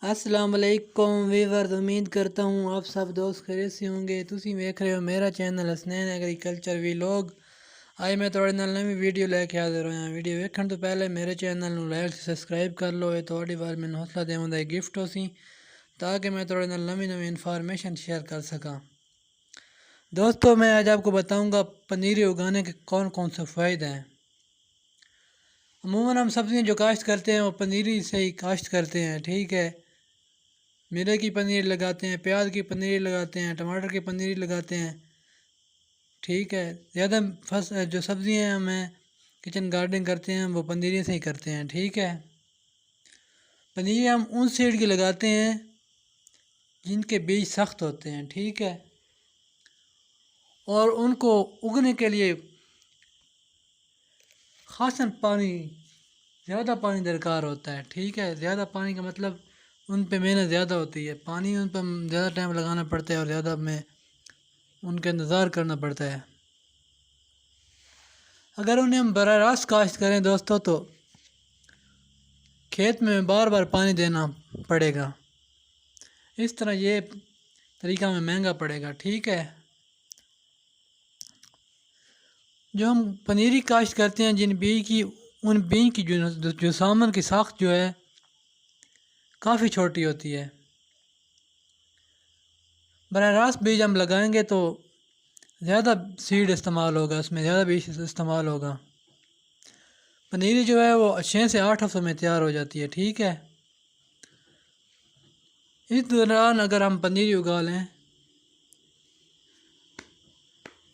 अस्सलाम वालेकुम वीवर्स, उम्मीद करता हूँ आप सब दोस्त खैरियत से होंगे। तुसी वेख रहे हो मेरा चैनल हसनैन एग्रीकल्चर वीलॉग। आज मैं थोड़े नाल नवी वीडियो लेके हाजिर होया। वीडियो वेखण तो पहले मेरे चैनल नू लाइक सब्सक्राइब कर लो। ये थोड़ी बार मैंने हौसला देने का गिफ्ट हो सी ताकि मैं थोड़े नाल नवी नवी इन्फॉर्मेशन शेयर कर सका। दोस्तों, मैं आज आपको बताऊँगा पनीरी उगाने के कौन कौन से फ़ायदे हैं। अमूमन हम सब्ज़ियाँ जो काश्त करते हैं वो पनीरी से ही काश्त करते हैं, ठीक है। मिर्च की पनीर लगाते हैं, प्याज की पनीर लगाते हैं, टमाटर की पनीर लगाते हैं, ठीक है। ज़्यादा जो सब्ज़ियाँ हमें किचन गार्डनिंग करते हैं वो पनीरी से ही करते हैं, ठीक है। पनीर हम उन सीड की लगाते हैं जिनके बीज सख्त होते हैं, ठीक है। और उनको उगने के लिए खासन पानी, ज़्यादा पानी दरकार होता है, ठीक है। ज़्यादा पानी का मतलब उन पे मेहनत ज़्यादा होती है, पानी उन पर ज़्यादा टाइम लगाना पड़ता है और ज़्यादा में उनका इंतज़ार करना पड़ता है। अगर उन्हें हम बराह रास्त काश्त करें दोस्तों तो खेत में बार बार पानी देना पड़ेगा। इस तरह ये तरीका हमें महंगा पड़ेगा, ठीक है। जो हम पनीरी काश्त करते हैं जिन बीज की उन बीज की जो सामन की साख्त जो है काफ़ी छोटी होती है। बराह रास्त बीज हम लगाएंगे तो ज़्यादा सीड इस्तेमाल होगा, उसमें ज़्यादा बीज इस्तेमाल होगा। पनीरी जो है वो 6 से 8 हफ्तों में तैयार हो जाती है, ठीक है। इस दौरान अगर हम पनीरी उगा लें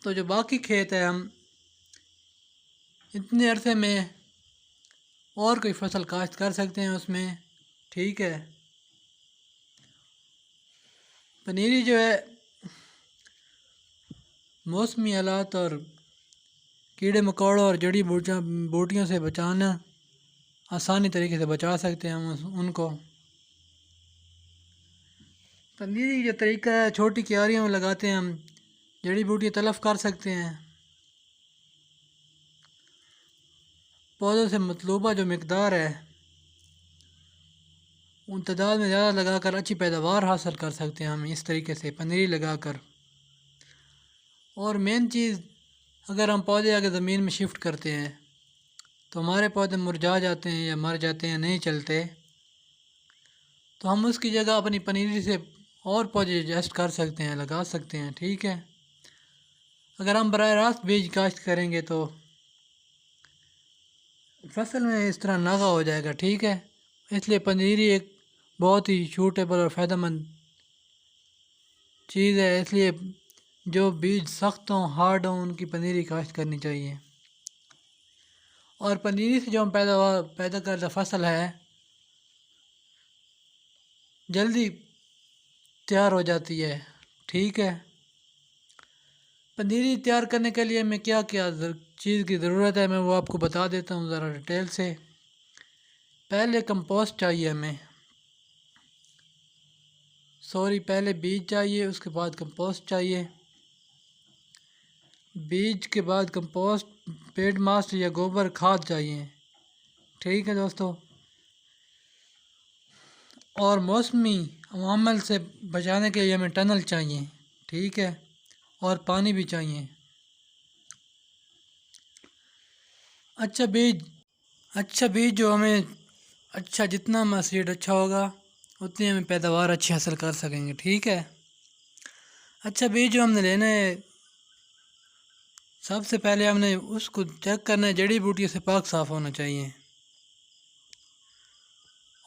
तो जो बाकी खेत है हम इतने अरसे में और कोई फसल काश्त कर सकते हैं उसमें, ठीक है। पनीरी जो है मौसमी हालात और कीड़े मकोड़ों और जड़ी बूटियों से बचाना आसानी तरीके से बचा सकते हैं हम उनको। पनीरी जो तरीका है छोटी क्यारियों में लगाते हैं हम, जड़ी बूटी तलफ कर सकते हैं। पौधों से मतलूबा जो मकदार है उन तादाद में ज़्यादा लगाकर अच्छी पैदावार हासिल कर सकते हैं हम इस तरीके से पनीरी लगाकर। और मेन चीज़, अगर हम पौधे अगर ज़मीन में शिफ्ट करते हैं तो हमारे पौधे मुरझा जाते हैं या मर जाते हैं, नहीं चलते, तो हम उसकी जगह अपनी पनीरी से और पौधे एडजस्ट कर सकते हैं, लगा सकते हैं, ठीक है। अगर हम बराह रास्त बीज काश्त करेंगे तो फसल में इस तरह नागा हो जाएगा, ठीक है। इसलिए पनीरी एक बहुत ही सूटेबल और फ़ायदेमंद चीज़ है। इसलिए जो बीज सख्त हों, हार्ड हों, उनकी पनीरी काश्त करनी चाहिए। और पनीरी से जो हम पैदा करता फसल है जल्दी तैयार हो जाती है, ठीक है। पनीरी तैयार करने के लिए हमें क्या क्या चीज़ की ज़रूरत है मैं वो आपको बता देता हूँ ज़रा डिटेल से। पहले कंपोस्ट चाहिए हमें, पहले बीज चाहिए, उसके बाद कंपोस्ट चाहिए। बीज के बाद कंपोस्ट, पेड मास्ट या गोबर खाद चाहिए, ठीक है दोस्तों। और मौसमी अवामल से बचाने के लिए हमें टनल चाहिए, ठीक है। और पानी भी चाहिए। अच्छा बीज जो हमें जितना हमारा सीड अच्छा होगा उतनी हमें पैदावार अच्छी हासिल कर सकेंगे, ठीक है। अच्छा बीज जो हमने लेना है, सबसे पहले हमने उसको चेक करना है, जड़ी बूटियों से पाक साफ़ होना चाहिए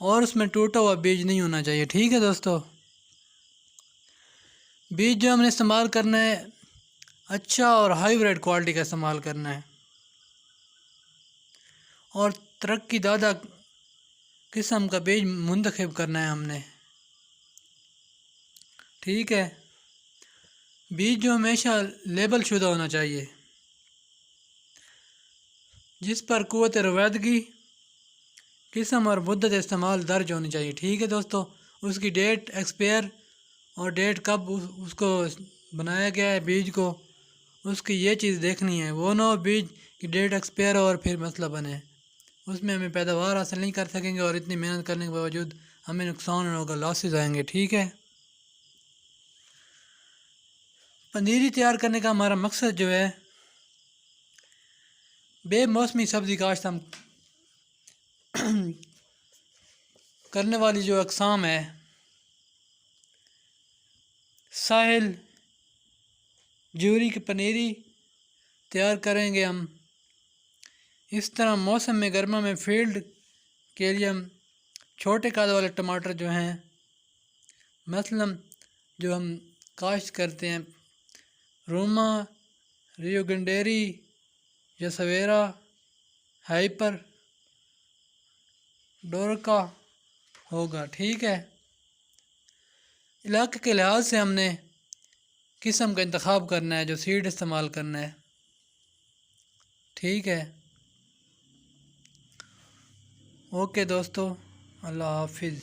और उसमें टूटा हुआ बीज नहीं होना चाहिए, ठीक है दोस्तों। बीज जो हमने इस्तेमाल करना है अच्छा और हाईब्रिड क्वालिटी का इस्तेमाल करना है और तरक्की दादा किस्म का बीज मुंतखब करना है हमने, ठीक है। बीज जो हमेशा लेबल शुदा होना चाहिए जिस पर क़ुव्वत रवायदगी, किस्म और मुद्दत इस्तेमाल दर्ज होनी चाहिए, ठीक है दोस्तों। उसकी डेट एक्सपायर और डेट कब उसको बनाया गया है बीज को, उसकी ये चीज़ देखनी है। वो ना बीज की डेट एक्सपायर और फिर मसला बने, उसमें हमें पैदावार हासिल नहीं कर सकेंगे और इतनी मेहनत करने के बावजूद हमें नुकसान होगा, लॉसेस आएंगे। ठीक है, पनीरी तैयार करने का हमारा मकसद जो है, बेमौसमी सब्ज़ी काश्त हम करने वाली जो अक़साम है, साहिल जूरी की पनीरी तैयार करेंगे हम। इस तरह मौसम में गर्मा में फील्ड के लिए हम छोटे कद वाले टमाटर जो हैं, मसलन जो हम काश्त करते हैं, रोमा, रियो गंडेरी या सवेरा, हाइपर, डोरका होगा। ठीक है, इलाके के लिहाज से हमने किस्म का इंतखाब करना है, जो सीड इस्तेमाल करना है। ठीक है, ओके दोस्तों, अल्लाह हाफिज़।